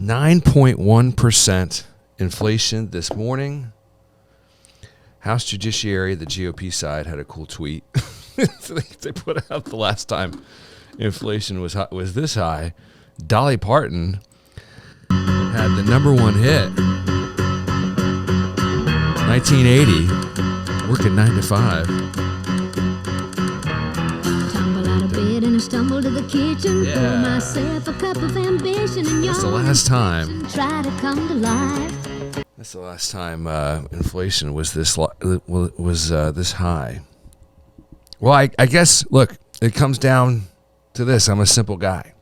9.1% inflation this morning. House Judiciary, the GOP side, had a cool tweet. They put out the last time inflation was this high. Dolly Parton had the number one hit, 1980, working 9 to 5. Tumble out of bed and I stumble to the kitchen. Yeah. Pour myself a cup of ambition and That's the last time. try to come to life. That's the last time inflation was this high. Well, I guess, look, it comes down to this. I'm a simple guy.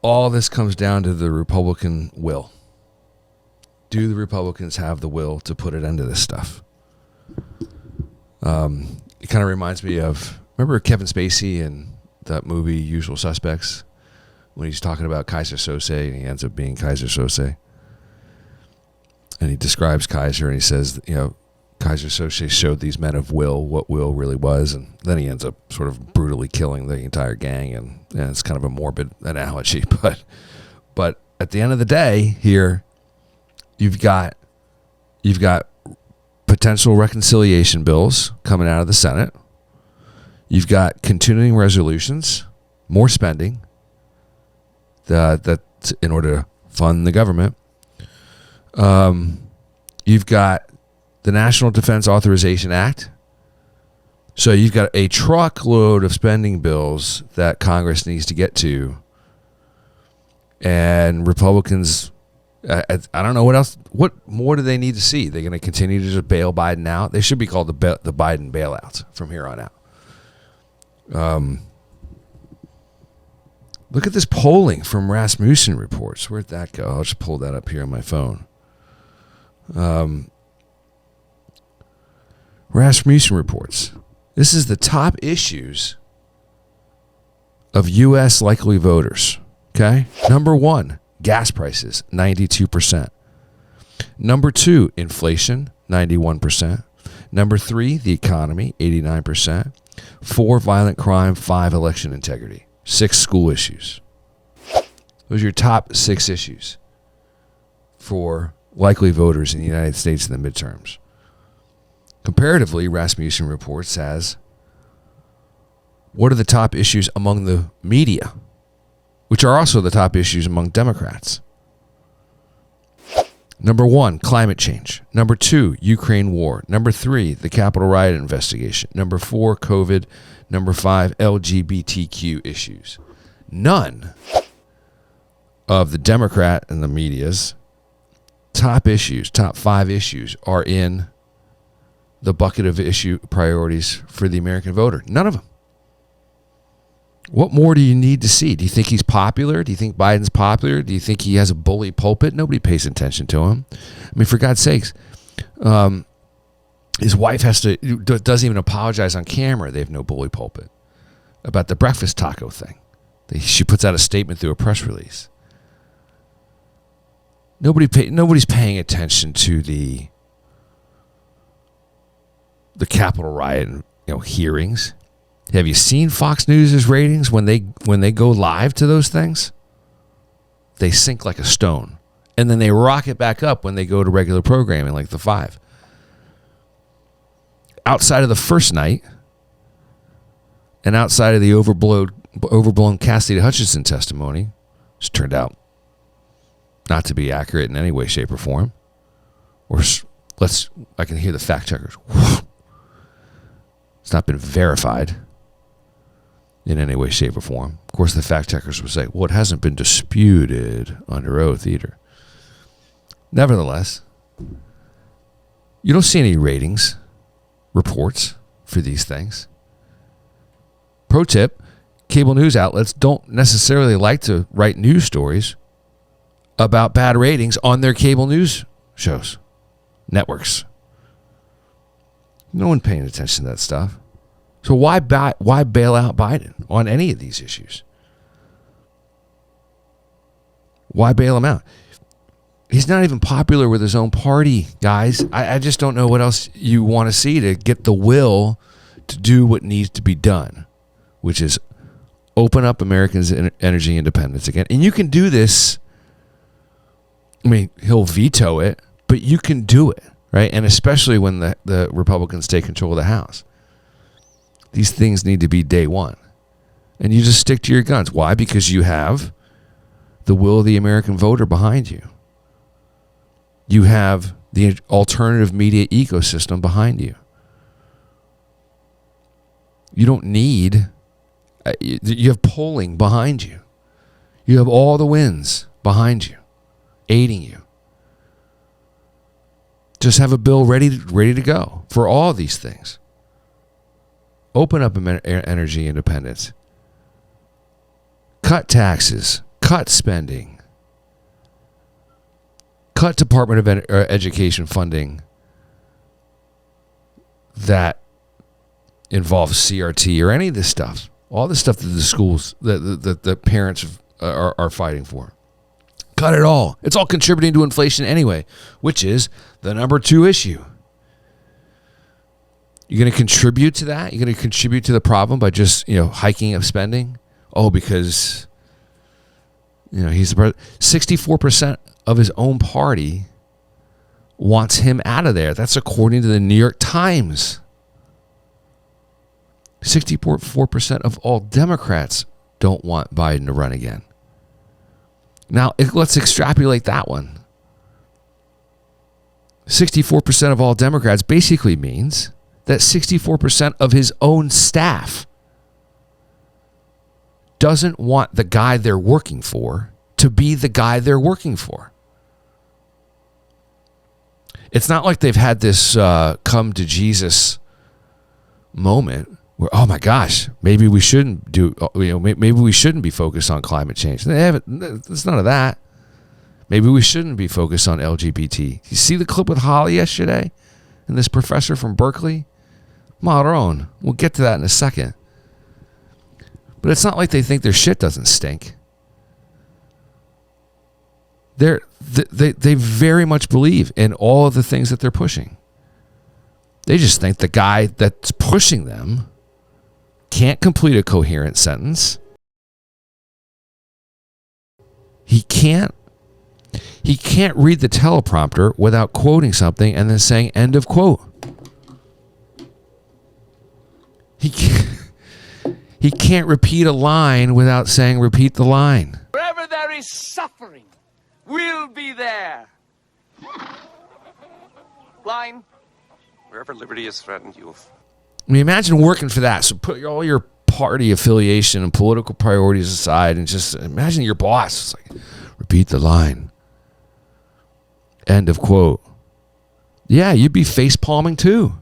All this comes down to the Republican will. Do the Republicans have the will to put it into this stuff? It kind of reminds me of, remember Kevin Spacey in that movie Usual Suspects? When he's talking about Kaiser Sose and he ends up being Kaiser Sose. And he describes Kaiser and he says, Kaiser Sose showed these men of will what will really was. And then he ends up sort of brutally killing the entire gang. And it's kind of a morbid analogy. But at the end of the day here, you've got potential reconciliation bills coming out of the Senate. You've got continuing resolutions, more spending that's in order to fund the government. You've got the National Defense Authorization Act. So you've got a truckload of spending bills that Congress needs to get to. And Republicans, I don't know what else. What more do they need to see? They're going to continue to just bail Biden out. They should be called the Biden bailouts from here on out. Look at this polling from Rasmussen reports. Where'd that go? I'll just pull that up here on my phone. Rasmussen reports. This is the top issues of U.S. likely voters. Okay? Number 1, gas prices, 92%. Number 2, inflation, 91%. Number 3, the economy, 89%. 4, violent crime. 5, election integrity. 6, school issues. Those are your top 6 issues for likely voters in the United States in the midterms. Comparatively, Rasmussen reports as what are the top issues among the media, which are also the top issues among Democrats. Number 1, climate change. Number 2, Ukraine war. Number 3, the Capitol riot investigation. Number 4, COVID. Number 5, LGBTQ issues. None of the Democrat and the media's top 5 issues are in the bucket of issue priorities for the American voter. None of them. What more do you need to see? Do you think he's popular? Do you think Biden's popular? Do you think he has a bully pulpit? Nobody pays attention to him. I mean, for God's sakes, his wife doesn't even apologize on camera. They have no bully pulpit about the breakfast taco thing. She puts out a statement through a press release. Nobody's paying attention to the Capitol riot, hearings. Have you seen Fox News' ratings when they go live to those things? They sink like a stone, and then they rocket back up when they go to regular programming like the 5. Outside of the first night, and outside of the overblown Cassidy Hutchinson testimony, which turned out not to be accurate in any way, shape, or form. I can hear the fact checkers. It's not been verified in any way, shape, or form. Of course, the fact checkers would say, well, it hasn't been disputed under oath either. Nevertheless, you don't see any ratings reports for these things. Pro tip, cable news outlets don't necessarily like to write news stories about bad ratings on their cable news shows, networks. No one paying attention to that stuff. So why bail out Biden on any of these issues? Why bail him out? He's not even popular with his own party, guys. I just don't know what else you want to see to get the will to do what needs to be done, which is open up Americans' energy independence again. And you can do this I mean, he'll veto it, but you can do it, right? And especially when the Republicans take control of the House. These things need to be day one. And you just stick to your guns. Why? Because you have the will of the American voter behind you. You have the alternative media ecosystem behind you. You don't need, you have polling behind you. You have all the wins behind you, aiding you. Just have a bill ready to go for all these things. Open up energy independence. Cut taxes. Cut spending. Cut Department of Education funding that involves CRT or any of this stuff. All the stuff that the schools, that the parents are fighting for. Cut it all. It's all contributing to inflation anyway, which is the number 2 issue. You're going to contribute to that? You're going to contribute to the problem by just, hiking up spending? Oh, because, he's the president. 64% of his own party wants him out of there. That's according to the New York Times. 64% of all Democrats don't want Biden to run again. Now, let's extrapolate that one. 64% of all Democrats basically means that 64% of his own staff doesn't want the guy they're working for to be the guy they're working for. It's not like they've had this come to Jesus moment where, oh my gosh, maybe we shouldn't maybe we shouldn't be focused on climate change. It's none of that. Maybe we shouldn't be focused on LGBT. You see the clip with Holly yesterday and this professor from Berkeley? Marron. We'll get to that in a second. But it's not like they think their shit doesn't stink. They very much believe in all of the things that they're pushing. They just think the guy that's pushing them can't complete a coherent sentence. He can't read the teleprompter without quoting something and then saying end of quote. He can't repeat a line without saying repeat the line. Wherever there is suffering, we'll be there. Line. Wherever liberty is threatened, you'll... I mean, imagine working for that. So put all your party affiliation and political priorities aside and just imagine your boss. It's like, repeat the line. End of quote. Yeah, you'd be face palming too.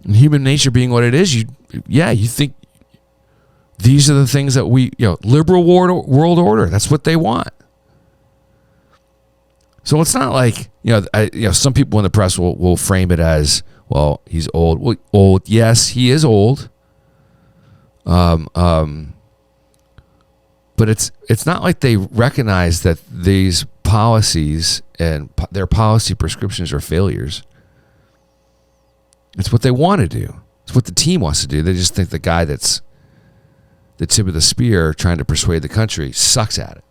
And human nature being what it is, you think these are the things that liberal world order. That's what they want. So it's not like, some people in the press will frame it as, well, he's old. Well, old, yes, he is old. But it's not like they recognize that these policies and their policy prescriptions are failures. It's what they want to do. It's what the team wants to do. They just think the guy that's the tip of the spear trying to persuade the country sucks at it.